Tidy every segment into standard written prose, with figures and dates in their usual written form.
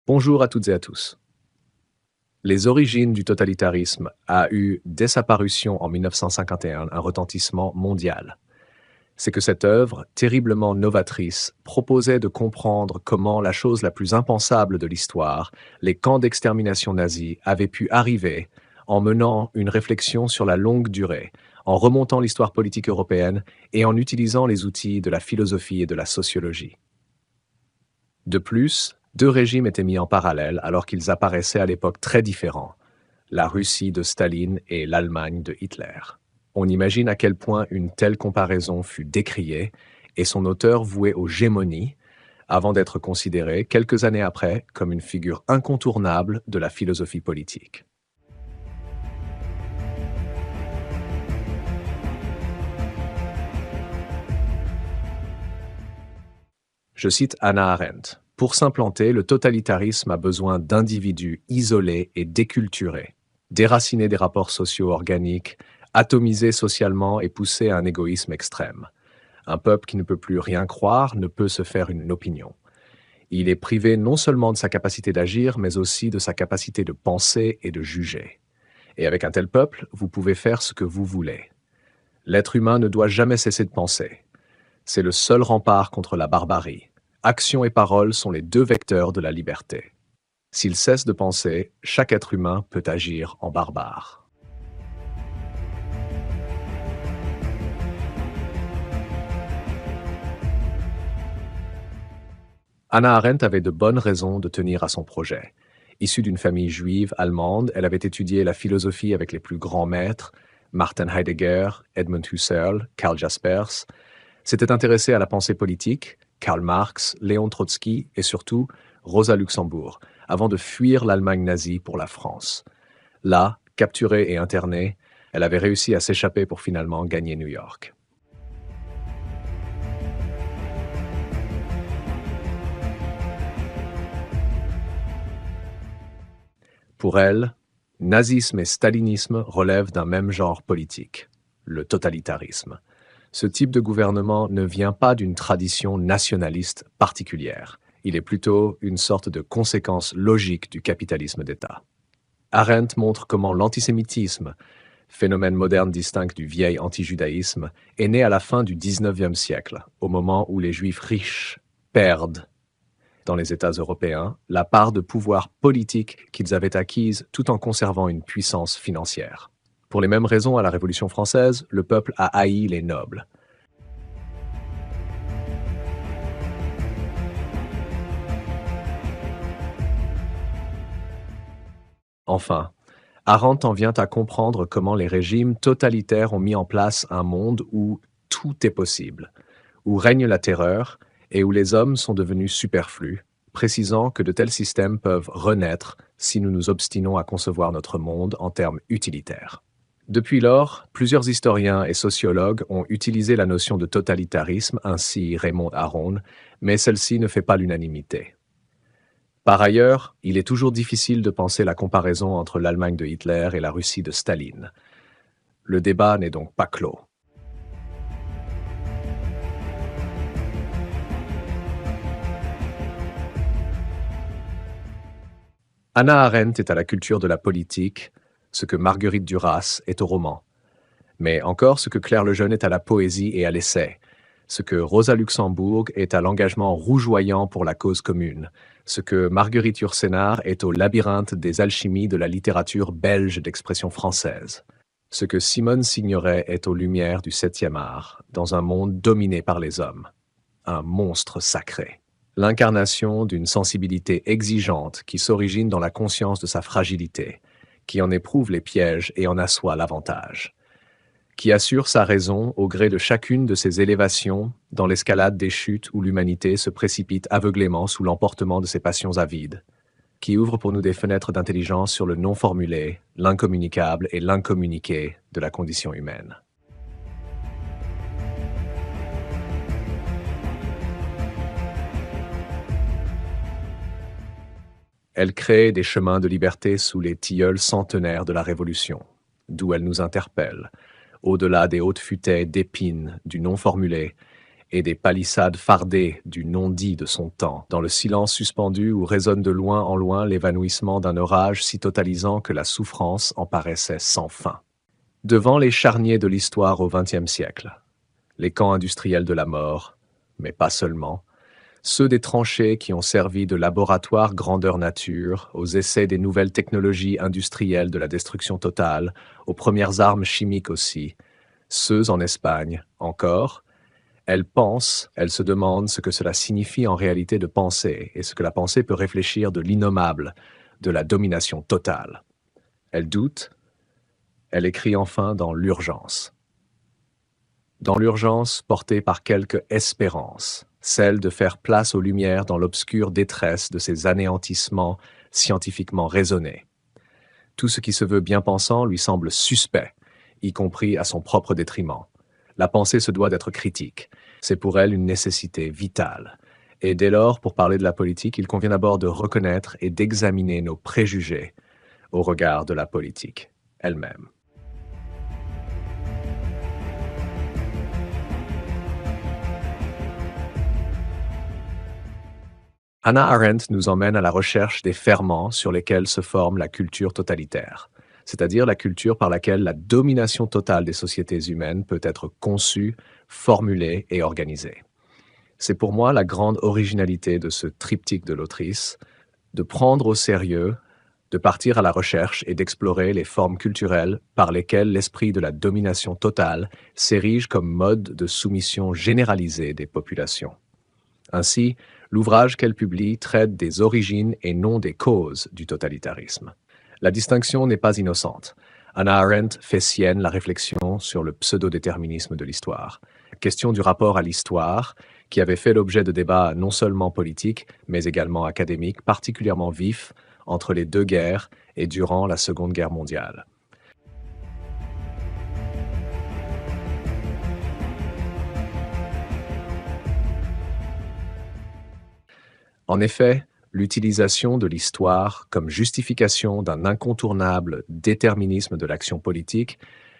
Bonjour à toutes et à tous. Les origines du totalitarisme a eu, dès sa parution en 1951, un retentissement mondial. C'est que cette œuvre, terriblement novatrice, proposait de comprendre comment la chose la plus impensable de l'histoire, les camps d'extermination nazis, avaient pu arriver en menant une réflexion sur la longue durée, en remontant l'histoire politique européenne et en utilisant les outils de la philosophie et de la sociologie. De plus, deux régimes étaient mis en parallèle alors qu'ils apparaissaient à l'époque très différents, la Russie de Staline et l'Allemagne de Hitler. On imagine à quel point une telle comparaison fut décriée et son auteur voué aux gémonies avant d'être considéré, quelques années après, comme une figure incontournable de la philosophie politique. Je cite Hannah Arendt. Pour s'implanter, le totalitarisme a besoin d'individus isolés et déculturés, déracinés des rapports sociaux organiques, atomisés socialement et poussés à un égoïsme extrême. Un peuple qui ne peut plus rien croire ne peut se faire une opinion. Il est privé non seulement de sa capacité d'agir, mais aussi de sa capacité de penser et de juger. Et avec un tel peuple, vous pouvez faire ce que vous voulez. L'être humain ne doit jamais cesser de penser. C'est le seul rempart contre la barbarie. Action et parole sont les deux vecteurs de la liberté. S'il cesse de penser, chaque être humain peut agir en barbare. Hannah Arendt avait de bonnes raisons de tenir à son projet. Issue d'une famille juive allemande, elle avait étudié la philosophie avec les plus grands maîtres, Martin Heidegger, Edmund Husserl, Karl Jaspers, s'était intéressée à la pensée politique, Karl Marx, Léon Trotsky et surtout Rosa Luxembourg, avant de fuir l'Allemagne nazie pour la France. Là, capturée et internée, elle avait réussi à s'échapper pour finalement gagner New York. Pour elle, nazisme et stalinisme relèvent d'un même genre politique, le totalitarisme. Ce type de gouvernement ne vient pas d'une tradition nationaliste particulière. Il est plutôt une sorte de conséquence logique du capitalisme d'État. Arendt montre comment l'antisémitisme, phénomène moderne distinct du vieil antijudaïsme, est né à la fin du XIXe siècle, au moment où les Juifs riches perdent, dans les États européens, la part de pouvoir politique qu'ils avaient acquise tout en conservant une puissance financière. Pour les mêmes raisons, à la Révolution française, le peuple a haï les nobles. Enfin, Arendt en vient à comprendre comment les régimes totalitaires ont mis en place un monde où tout est possible, où règne la terreur et où les hommes sont devenus superflus, précisant que de tels systèmes peuvent renaître si nous nous obstinons à concevoir notre monde en termes utilitaires. Depuis lors, plusieurs historiens et sociologues ont utilisé la notion de totalitarisme, ainsi Raymond Aron, mais celle-ci ne fait pas l'unanimité. Par ailleurs, il est toujours difficile de penser la comparaison entre l'Allemagne de Hitler et la Russie de Staline. Le débat n'est donc pas clos. Hannah Arendt est à la culture de la politique, ce que Marguerite Duras est au roman, mais encore ce que Claire Lejeune est à la poésie et à l'essai, ce que Rosa Luxembourg est à l'engagement rougeoyant pour la cause commune, ce que Marguerite Yourcenar est au labyrinthe des alchimies de la littérature belge d'expression française, ce que Simone Signoret est aux lumières du 7e art, dans un monde dominé par les hommes, un monstre sacré. L'incarnation d'une sensibilité exigeante qui s'origine dans la conscience de sa fragilité, qui en éprouve les pièges et en assoit l'avantage, qui assure sa raison au gré de chacune de ses élévations dans l'escalade des chutes où l'humanité se précipite aveuglément sous l'emportement de ses passions avides, qui ouvre pour nous des fenêtres d'intelligence sur le non formulé, l'incommunicable et l'incommuniqué de la condition humaine. Elle crée des chemins de liberté sous les tilleuls centenaires de la Révolution, d'où elle nous interpelle, au-delà des hautes futaies d'épines du non formulé et des palissades fardées du non-dit de son temps, dans le silence suspendu où résonne de loin en loin l'évanouissement d'un orage si totalisant que la souffrance en paraissait sans fin. Devant les charniers de l'histoire au XXe siècle, les camps industriels de la mort, mais pas seulement, ceux des tranchées qui ont servi de laboratoire grandeur nature aux essais des nouvelles technologies industrielles de la destruction totale, aux premières armes chimiques aussi, ceux en Espagne, encore, elles pensent, elles se demandent ce que cela signifie en réalité de penser et ce que la pensée peut réfléchir de l'innommable, de la domination totale. Elles doutent, elles écrient enfin dans l'urgence. Dans l'urgence portée par quelque espérance, celle de faire place aux lumières dans l'obscure détresse de ces anéantissements scientifiquement raisonnés. Tout ce qui se veut bien pensant lui semble suspect, y compris à son propre détriment. La pensée se doit d'être critique. C'est pour elle une nécessité vitale. Et dès lors, pour parler de la politique, il convient d'abord de reconnaître et d'examiner nos préjugés au regard de la politique elle-même. Hannah Arendt nous emmène à la recherche des ferments sur lesquels se forme la culture totalitaire, c'est-à-dire la culture par laquelle la domination totale des sociétés humaines peut être conçue, formulée et organisée. C'est pour moi la grande originalité de ce triptyque de l'autrice, de prendre au sérieux, de partir à la recherche et d'explorer les formes culturelles par lesquelles l'esprit de la domination totale s'érige comme mode de soumission généralisée des populations. Ainsi, l'ouvrage qu'elle publie traite des origines et non des causes du totalitarisme. La distinction n'est pas innocente. Hannah Arendt fait sienne la réflexion sur le pseudo-déterminisme de l'histoire. Question du rapport à l'histoire, qui avait fait l'objet de débats non seulement politiques, mais également académiques, particulièrement vifs entre les deux guerres et durant la Seconde Guerre mondiale. En effet, l'utilisation de l'histoire comme justification d'un incontournable déterminisme de l'action politique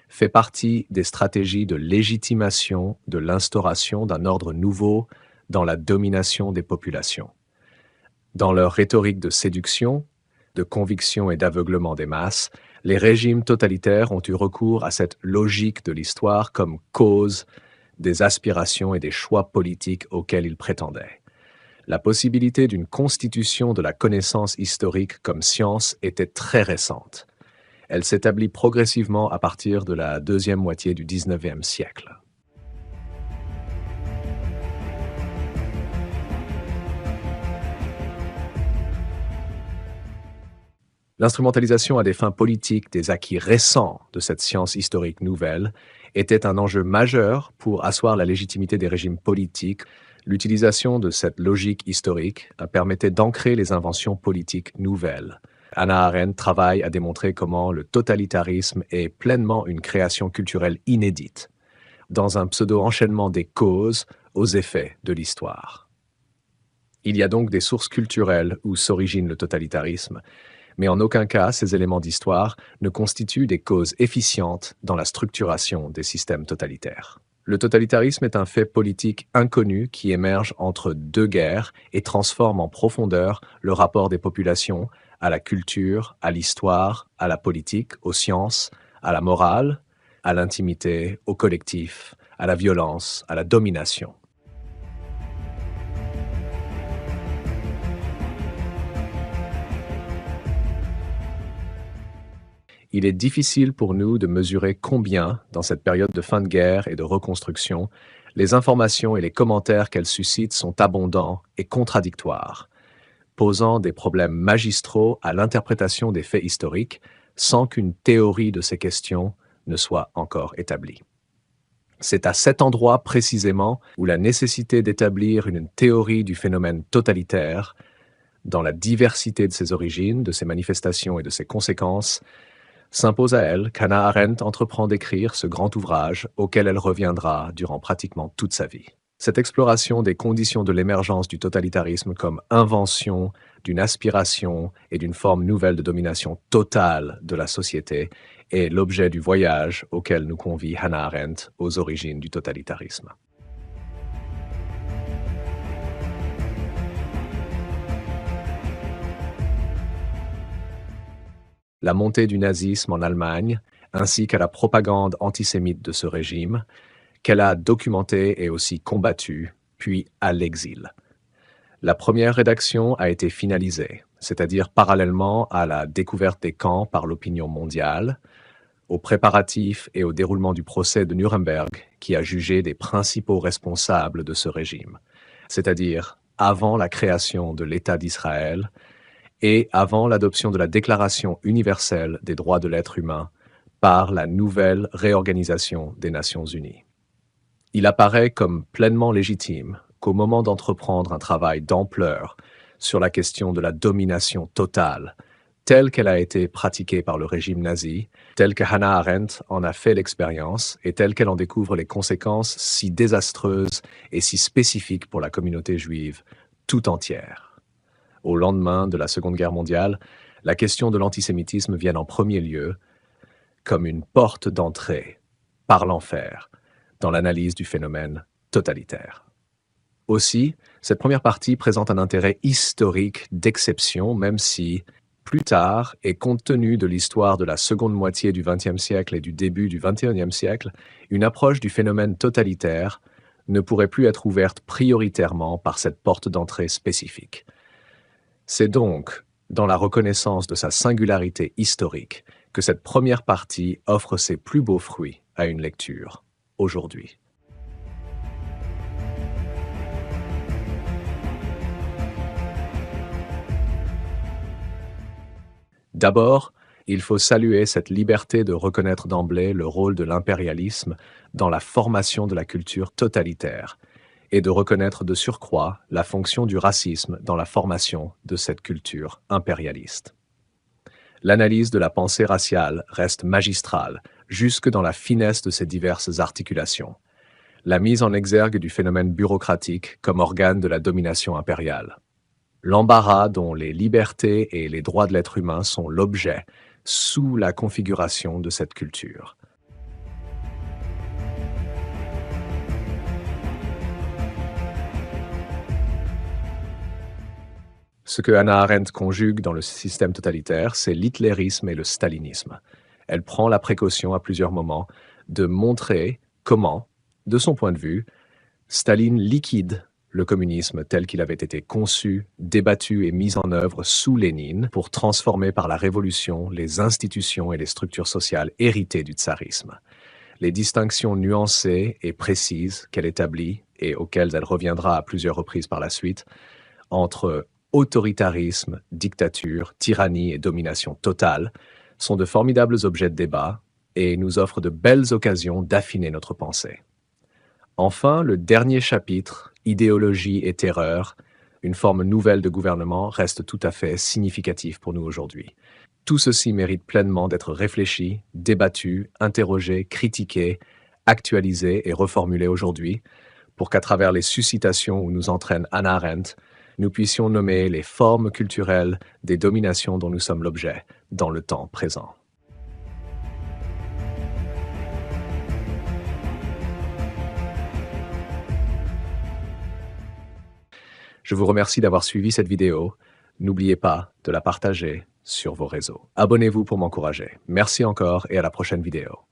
fait partie des stratégies de légitimation de l'instauration d'un ordre nouveau dans la domination des populations. Dans leur rhétorique de séduction, de conviction et d'aveuglement des masses, les régimes totalitaires ont eu recours à cette logique de l'histoire comme cause des aspirations et des choix politiques auxquels ils prétendaient. La possibilité d'une constitution de la connaissance historique comme science était très récente. Elle s'établit progressivement à partir de la deuxième moitié du XIXe siècle. L'instrumentalisation à des fins politiques des acquis récents de cette science historique nouvelle était un enjeu majeur pour asseoir la légitimité des régimes politiques. L'utilisation de cette logique historique permettait d'ancrer les inventions politiques nouvelles. Hannah Arendt travaille à démontrer comment le totalitarisme est pleinement une création culturelle inédite, dans un pseudo-enchaînement des causes aux effets de l'histoire. Il y a donc des sources culturelles où s'origine le totalitarisme, mais en aucun cas ces éléments d'histoire ne constituent des causes efficientes dans la structuration des systèmes totalitaires. Le totalitarisme est un fait politique inconnu qui émerge entre deux guerres et transforme en profondeur le rapport des populations à la culture, à l'histoire, à la politique, aux sciences, à la morale, à l'intimité, au collectif, à la violence, à la domination. Il est difficile pour nous de mesurer combien, dans cette période de fin de guerre et de reconstruction, les informations et les commentaires qu'elle suscite sont abondants et contradictoires, posant des problèmes magistraux à l'interprétation des faits historiques sans qu'une théorie de ces questions ne soit encore établie. C'est à cet endroit précisément où la nécessité d'établir une théorie du phénomène totalitaire, dans la diversité de ses origines, de ses manifestations et de ses conséquences, s'impose à elle qu'Hannah Arendt entreprend d'écrire ce grand ouvrage auquel elle reviendra durant pratiquement toute sa vie. Cette exploration des conditions de l'émergence du totalitarisme comme invention d'une aspiration et d'une forme nouvelle de domination totale de la société est l'objet du voyage auquel nous convie Hannah Arendt aux origines du totalitarisme. la montée du nazisme en Allemagne, ainsi qu'à la propagande antisémite de ce régime, qu'elle a documenté et aussi combattu, puis à l'exil. La première rédaction a été finalisée, c'est-à-dire parallèlement à la découverte des camps par l'opinion mondiale, aux préparatifs et au déroulement du procès de Nuremberg qui a jugé des principaux responsables de ce régime, c'est-à-dire avant la création de l'État d'Israël et avant l'adoption de la Déclaration universelle des droits de l'être humain par la nouvelle réorganisation des Nations unies. Il apparaît comme pleinement légitime qu'au moment d'entreprendre un travail d'ampleur sur la question de la domination totale, telle qu'elle a été pratiquée par le régime nazi, telle que Hannah Arendt en a fait l'expérience et telle qu'elle en découvre les conséquences si désastreuses et si spécifiques pour la communauté juive tout entière. Au lendemain de la Seconde Guerre mondiale, la question de l'antisémitisme vient en premier lieu comme une porte d'entrée par l'enfer dans l'analyse du phénomène totalitaire. Aussi, cette première partie présente un intérêt historique d'exception, même si, plus tard, et compte tenu de l'histoire de la seconde moitié du XXe siècle et du début du XXIe siècle, une approche du phénomène totalitaire ne pourrait plus être ouverte prioritairement par cette porte d'entrée spécifique. C'est donc dans la reconnaissance de sa singularité historique que cette première partie offre ses plus beaux fruits à une lecture aujourd'hui. D'abord, il faut saluer cette liberté de reconnaître d'emblée le rôle de l'impérialisme dans la formation de la culture totalitaire et de reconnaître de surcroît la fonction du racisme dans la formation de cette culture impérialiste. L'analyse de la pensée raciale reste magistrale jusque dans la finesse de ses diverses articulations. La mise en exergue du phénomène bureaucratique comme organe de la domination impériale. L'embarras dont les libertés et les droits de l'être humain sont l'objet sous la configuration de cette culture. Ce que Hannah Arendt conjugue dans le système totalitaire, c'est l'hitlérisme et le stalinisme. Elle prend la précaution à plusieurs moments de montrer comment, de son point de vue, Staline liquide le communisme tel qu'il avait été conçu, débattu et mis en œuvre sous Lénine pour transformer par la révolution les institutions et les structures sociales héritées du tsarisme. Les distinctions nuancées et précises qu'elle établit et auxquelles elle reviendra à plusieurs reprises par la suite entre autoritarisme, dictature, tyrannie et domination totale sont de formidables objets de débat et nous offrent de belles occasions d'affiner notre pensée. Enfin, le dernier chapitre, Idéologie et terreur, une forme nouvelle de gouvernement, reste tout à fait significatif pour nous aujourd'hui. Tout ceci mérite pleinement d'être réfléchi, débattu, interrogé, critiqué, actualisé et reformulé aujourd'hui, pour qu'à travers les suscitations où nous entraîne Hannah Arendt, nous puissions nommer les formes culturelles des dominations dont nous sommes l'objet dans le temps présent. Je vous remercie d'avoir suivi cette vidéo. N'oubliez pas de la partager sur vos réseaux. Abonnez-vous pour m'encourager. Merci encore et à la prochaine vidéo.